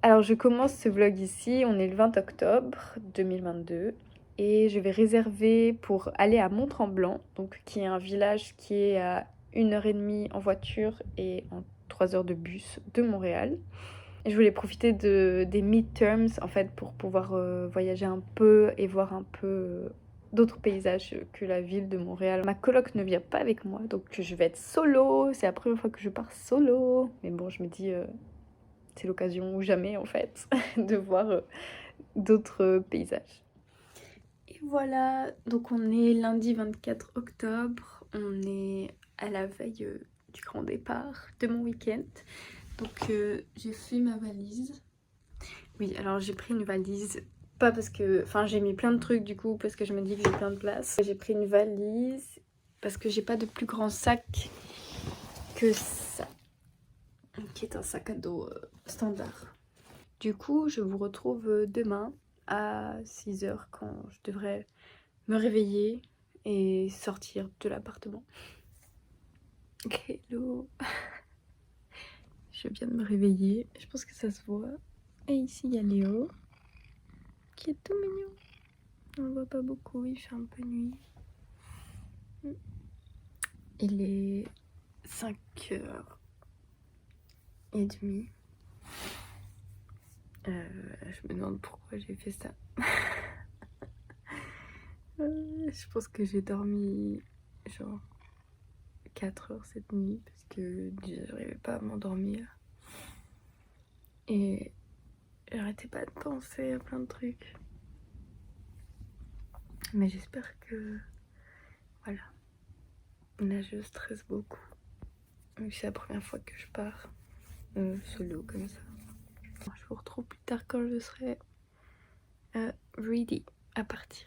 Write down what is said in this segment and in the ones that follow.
Alors je commence ce vlog ici, on est le 20 octobre 2022 et je vais réserver pour aller à Mont-Tremblant, donc qui est un village qui est à 1h30 en voiture et en 3 heures de bus de Montréal. Et je voulais profiter des midterms en fait pour pouvoir voyager un peu et voir un peu d'autres paysages que la ville de Montréal. Ma coloc ne vient pas avec moi, donc je vais être solo, c'est la première fois que je pars solo. Mais bon, je me dis... c'est l'occasion ou jamais en fait de voir d'autres paysages. Et voilà, donc on est lundi 24 octobre, on est à la veille du grand départ de mon week-end. Donc j'ai fait ma valise. Oui, alors j'ai pris une valise, pas parce que... Enfin j'ai mis plein de trucs du coup parce que je me dis que j'ai plein de place. J'ai pris une valise parce que j'ai pas de plus grand sac que ça, qui est un sac à dos standard. Du coup, je vous retrouve demain à 6h quand je devrais me réveiller et sortir de l'appartement. Hello. Je viens de me réveiller, je pense que ça se voit. Et ici, il y a Léo, qui est tout mignon. On le voit pas beaucoup, il fait un peu nuit. Il est 5h30. Je me demande pourquoi j'ai fait ça. Je pense que j'ai dormi genre 4 heures cette nuit parce que j'arrivais pas à m'endormir. Et j'arrêtais pas de penser à plein de trucs. Mais j'espère que... Voilà. Là, je stresse beaucoup. C'est la première fois que je pars solo comme ça. Je vous retrouve plus tard quand je serai ready à partir.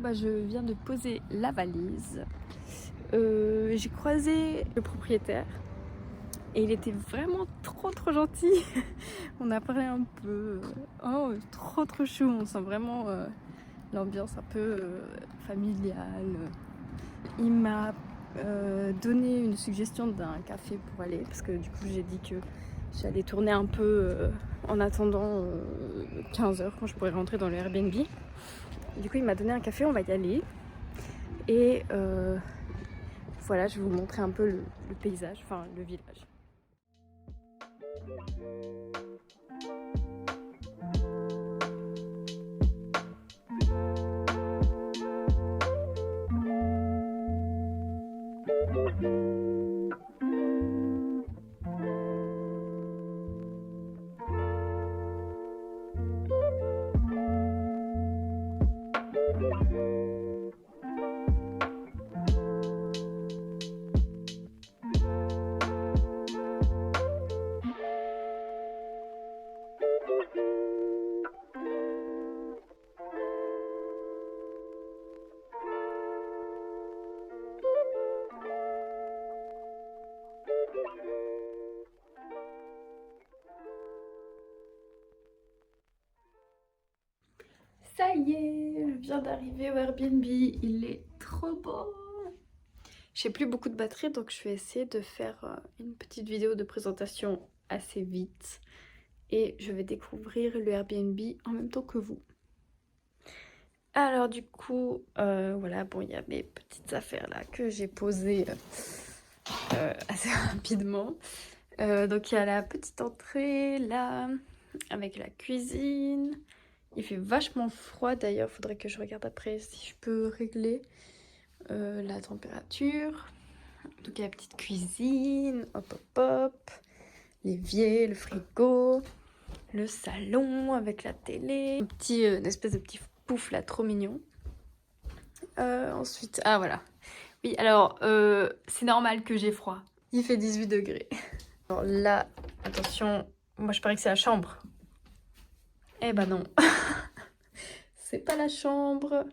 Là, je viens de poser la valise. j'ai croisé le propriétaire et il était vraiment trop gentil. On a parlé un peu, oh trop chou, on sent vraiment l'ambiance un peu familiale. Il m'a donné une suggestion d'un café pour aller, parce que du coup j'ai dit que j'allais tourner un peu en attendant 15h quand je pourrais rentrer dans le Airbnb. Du coup il m'a donné un café, on va y aller. Et voilà, je vais vous montrer un peu le paysage, enfin le village. Ça y est, je viens d'arriver au Airbnb, il est trop beau. J'ai plus beaucoup de batterie donc je vais essayer de faire une petite vidéo de présentation assez vite. Et je vais découvrir le Airbnb en même temps que vous. Alors du coup, voilà, bon, il y a mes petites affaires là que j'ai posées assez rapidement. Donc il y a la petite entrée là, avec la cuisine. Il fait vachement froid d'ailleurs, faudrait que je regarde après si je peux régler la température. Donc il y a la petite cuisine, hop, l'évier, le frigo, le salon avec la télé, une espèce de petit pouf là, trop mignon. Ensuite, ah voilà. Oui, alors c'est normal que j'ai froid. Il fait 18 degrés. Alors là, attention, moi je parie que c'est la chambre. Eh ben non. C'est pas la chambre,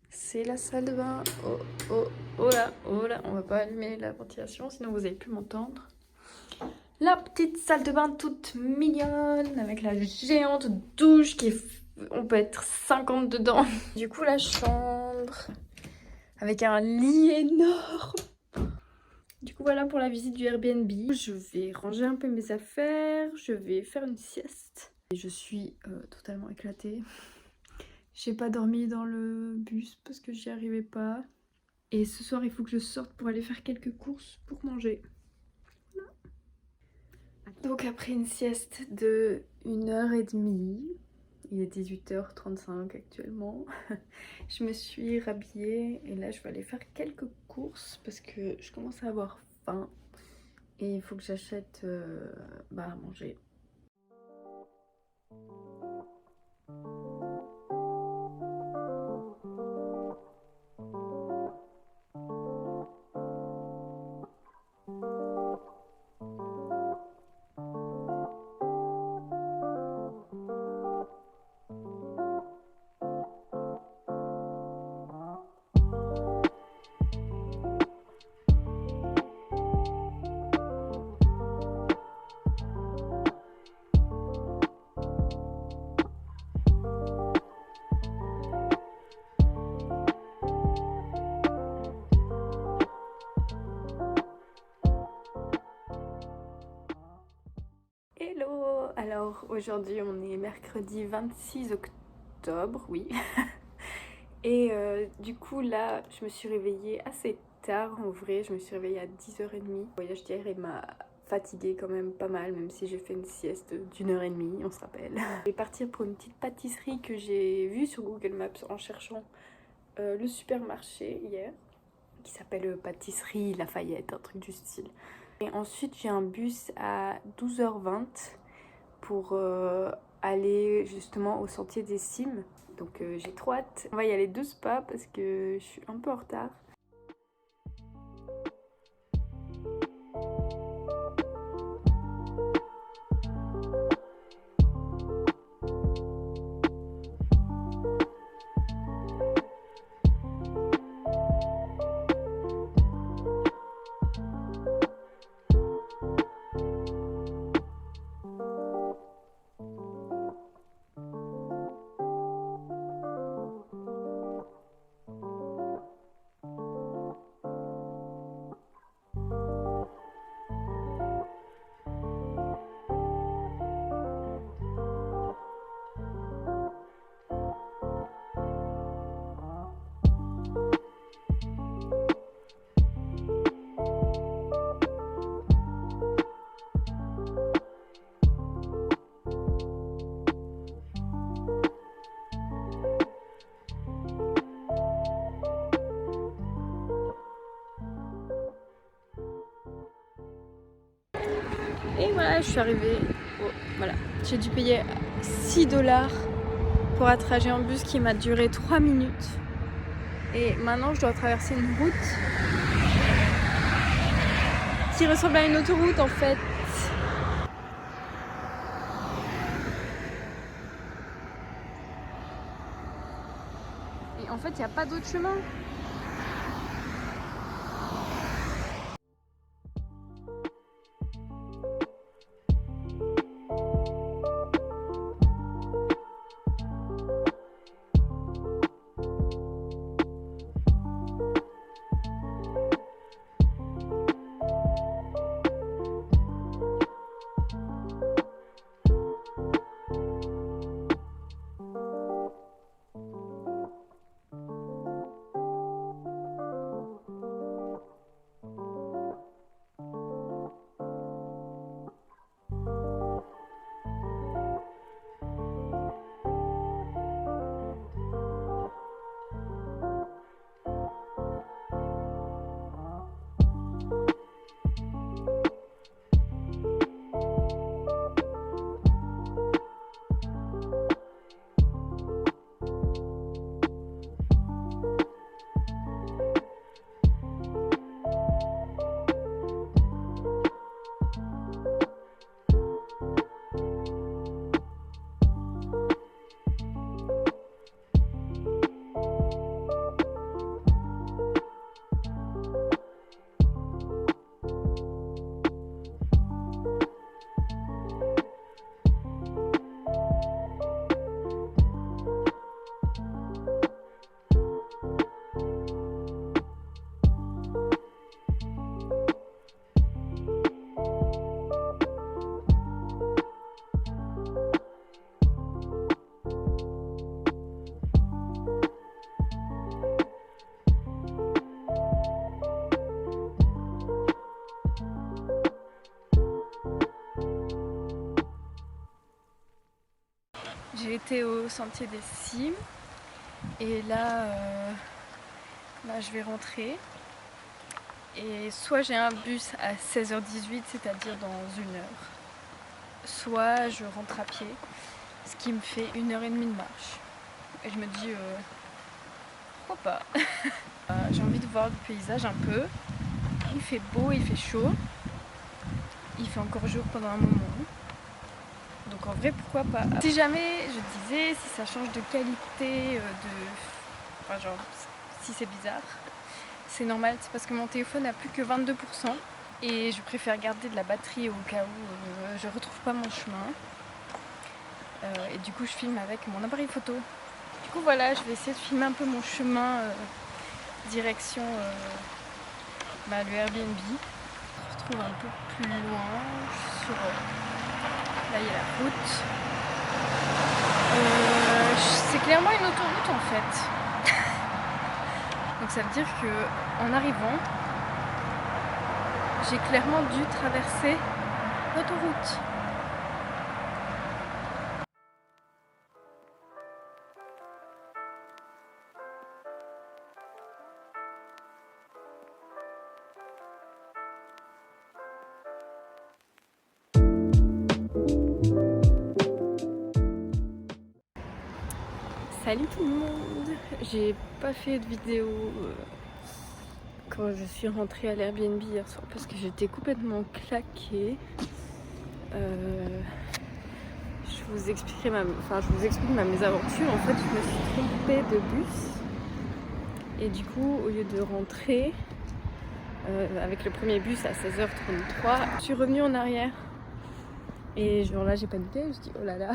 c'est la salle de bain. Oh là, on va pas allumer la ventilation, sinon vous avez pu m'entendre. La petite salle de bain toute mignonne, avec la géante douche qui est... On peut être 50 dedans. Du coup, la chambre, avec un lit énorme. Du coup, voilà pour la visite du Airbnb. Je vais ranger un peu mes affaires, je vais faire une sieste. Et je suis totalement éclatée. J'ai pas dormi dans le bus parce que j'y arrivais pas. Et ce soir, il faut que je sorte pour aller faire quelques courses pour manger. Voilà. Donc après une sieste de 1h30, il est 18h35 actuellement, je me suis rhabillée et là je vais aller faire quelques courses parce que je commence à avoir faim et il faut que j'achète à manger. Hello! Alors aujourd'hui on est mercredi 26 octobre, oui. Et du coup là je me suis réveillée assez tard en vrai, je me suis réveillée à 10h30. Le voyage d'hier il m'a fatiguée quand même pas mal, même si j'ai fait une sieste d'1h30, on se rappelle. Je vais partir pour une petite pâtisserie que j'ai vue sur Google Maps en cherchant le supermarché hier, qui s'appelle Pâtisserie Lafayette, un truc du style. Et ensuite j'ai un bus à 12h20 pour aller justement au sentier des cimes. Donc j'ai trop hâte. On va y aller de pas parce que je suis un peu en retard. Et voilà, je suis arrivée. Oh, voilà, j'ai dû payer 6 $ pour un trajet en bus qui m'a duré 3 minutes. Et maintenant, je dois traverser une route qui ressemble à une autoroute en fait. Et en fait, il n'y a pas d'autre chemin. J'ai été au sentier des Cimes et là, je vais rentrer. Et soit j'ai un bus à 16h18, c'est-à-dire dans 1 heure, soit je rentre à pied, ce qui me fait 1h30 de marche. Et je me dis, pourquoi pas. J'ai envie de voir le paysage un peu. Il fait beau, il fait chaud. Il fait encore jour pendant un moment. Donc en vrai, pourquoi pas. Si jamais, je disais, si ça change de qualité, enfin genre, si c'est bizarre, c'est normal, c'est parce que mon téléphone n'a plus que 22%. Et je préfère garder de la batterie au cas où je retrouve pas mon chemin. Et du coup, je filme avec mon appareil photo. Du coup, voilà, je vais essayer de filmer un peu mon chemin direction le Airbnb. On se retrouve un peu plus loin. Sur, là, il y a la route. C'est clairement une autoroute en fait. Donc ça veut dire que en arrivant, j'ai clairement dû traverser l'autoroute. Salut tout le monde! J'ai pas fait de vidéo quand je suis rentrée à l'Airbnb hier soir parce que j'étais complètement claquée. Je vous explique ma mésaventure. En fait, je me suis trompée de bus et du coup, au lieu de rentrer avec le premier bus à 16h33, je suis revenue en arrière. Et genre là j'ai paniqué, je me suis dit oh là là.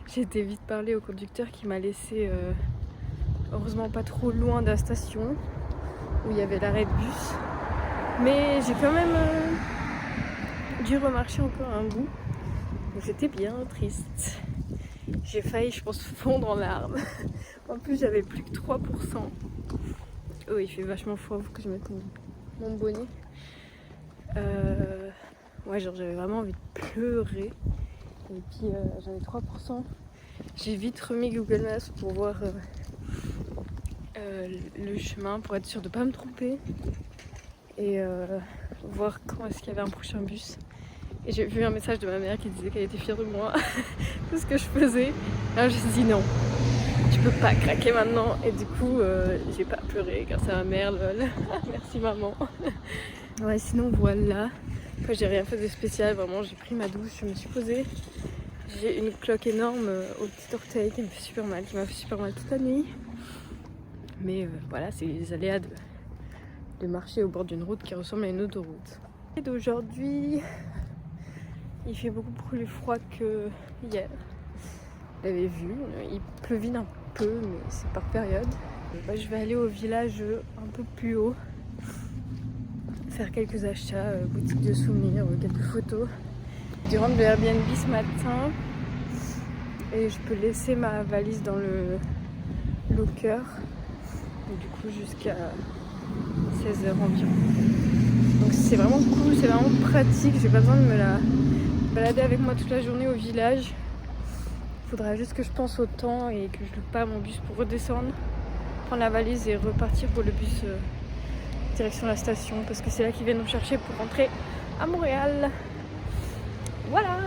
J'ai été vite parler au conducteur qui m'a laissé heureusement pas trop loin de la station où il y avait l'arrêt de bus. Mais j'ai quand même dû remarcher encore un bout. Donc j'étais bien triste. J'ai failli, je pense, fondre en larmes. En plus j'avais plus que 3%. Oh, il fait vachement froid, faut que je mette mon bonnet. Ouais, genre j'avais vraiment envie de pleurer. Et puis j'avais 3%. J'ai vite remis Google Maps pour voir le chemin, pour être sûre de ne pas me tromper. Et voir quand est-ce qu'il y avait un prochain bus. Et j'ai vu un message de ma mère qui disait qu'elle était fière de moi, tout ce que je faisais. Alors je me suis dit non, tu peux pas craquer maintenant. Et du coup, j'ai pas pleuré grâce à ma mère, lol. Merci maman. Ouais, sinon voilà. Moi j'ai rien fait de spécial, vraiment j'ai pris ma douche, je me suis posée. J'ai une cloque énorme au petit orteil qui me fait super mal, qui m'a fait super mal toute la nuit. Mais voilà, c'est les aléas de marcher au bord d'une route qui ressemble à une autoroute. Et d'aujourd'hui, il fait beaucoup plus froid que hier. Vous l'avez vu, il pleuvine un peu, mais c'est par période. Je vais aller au village un peu plus haut, faire quelques achats, boutique de souvenirs, quelques photos. Je rentre de Airbnb ce matin et je peux laisser ma valise dans le locker. Et du coup jusqu'à 16h environ. Donc c'est vraiment cool, c'est vraiment pratique. J'ai pas besoin de me la balader avec moi toute la journée au village. Faudra juste que je pense au temps et que je loupe pas mon bus pour redescendre, prendre la valise et repartir pour le bus direction la station parce que c'est là qu'ils viennent nous chercher pour rentrer à Montréal. Voilà!